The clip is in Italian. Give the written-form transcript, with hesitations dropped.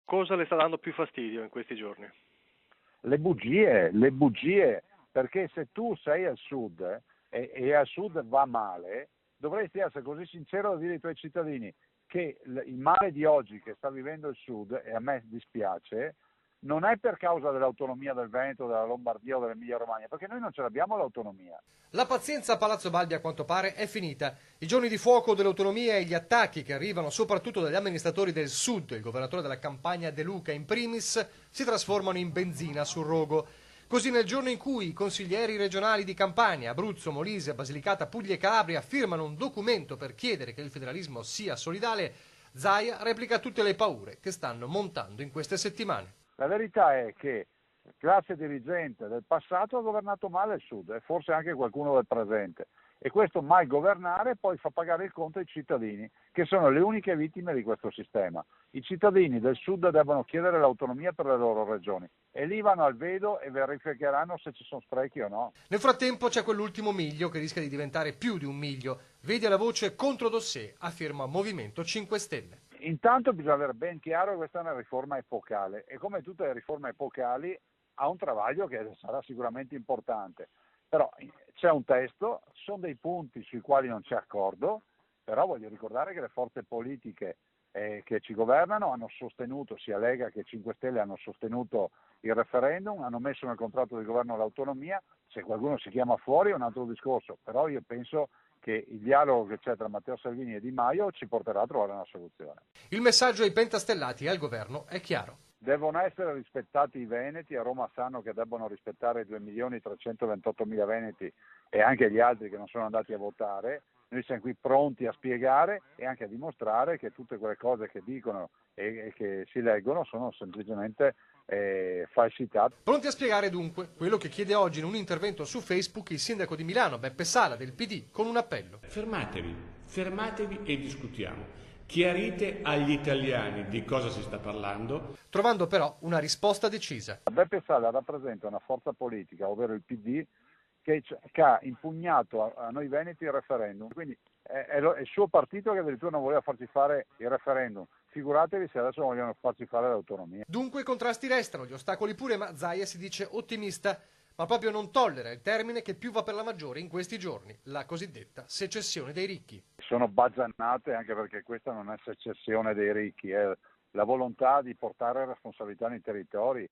Cosa le sta dando più fastidio in questi giorni? Le bugie, perché se tu sei al sud e al sud va male, dovresti essere così sincero da dire ai tuoi cittadini che il male di oggi che sta vivendo il sud, e a me dispiace, non è per causa dell'autonomia del Veneto, della Lombardia o dell'Emilia Romagna, perché noi non ce l'abbiamo l'autonomia. La pazienza a Palazzo Balbi a quanto pare è finita. I giorni di fuoco dell'autonomia e gli attacchi che arrivano soprattutto dagli amministratori del sud, il governatore della Campania De Luca in primis, si trasformano in benzina sul rogo. Così nel giorno in cui i consiglieri regionali di Campania, Abruzzo, Molise, Basilicata, Puglia e Calabria firmano un documento per chiedere che il federalismo sia solidale, Zaia replica tutte le paure che stanno montando in queste settimane. La verità è che la classe dirigente del passato ha governato male il Sud e forse anche qualcuno del presente, e questo mal governare poi fa pagare il conto ai cittadini, che sono le uniche vittime di questo sistema. I cittadini del Sud devono chiedere l'autonomia per le loro regioni e lì vanno al vedo e verificheranno se ci sono sprechi o no. Nel frattempo c'è quell'ultimo miglio che rischia di diventare più di un miglio. Vedi la voce contro dossier, afferma Movimento 5 Stelle. Intanto bisogna avere ben chiaro che questa è una riforma epocale e come tutte le riforme epocali ha un travaglio che sarà sicuramente importante, però c'è un testo, ci sono dei punti sui quali non c'è accordo, però voglio ricordare che le forze politiche che ci governano hanno sostenuto, sia Lega che 5 Stelle hanno sostenuto il referendum, hanno messo nel contratto di governo l'autonomia, se qualcuno si chiama fuori è un altro discorso, però io penso che il dialogo che c'è tra Matteo Salvini e Di Maio ci porterà a trovare una soluzione. Il messaggio ai pentastellati e al governo è chiaro. Devono essere rispettati i veneti, a Roma sanno che debbono rispettare i 2.328.000 veneti e anche gli altri che non sono andati a votare. Noi siamo qui pronti a spiegare e anche a dimostrare che tutte quelle cose che dicono e che si leggono sono semplicemente falsità. Pronti a spiegare dunque quello che chiede oggi in un intervento su Facebook il sindaco di Milano, Beppe Sala, del PD, con un appello. Fermatevi e discutiamo. Chiarite agli italiani di cosa si sta parlando. Trovando però una risposta decisa. Beppe Sala rappresenta una forza politica, ovvero il PD, che ha impugnato a noi veneti il referendum, quindi è il suo partito che addirittura non voleva farci fare il referendum. Figuratevi se adesso vogliono farci fare l'autonomia. Dunque i contrasti restano, gli ostacoli pure, ma Zaia si dice ottimista, ma proprio non tollera il termine che più va per la maggiore in questi giorni, la cosiddetta secessione dei ricchi. Sono bagiannate anche perché questa non è secessione dei ricchi, è la volontà di portare responsabilità nei territori.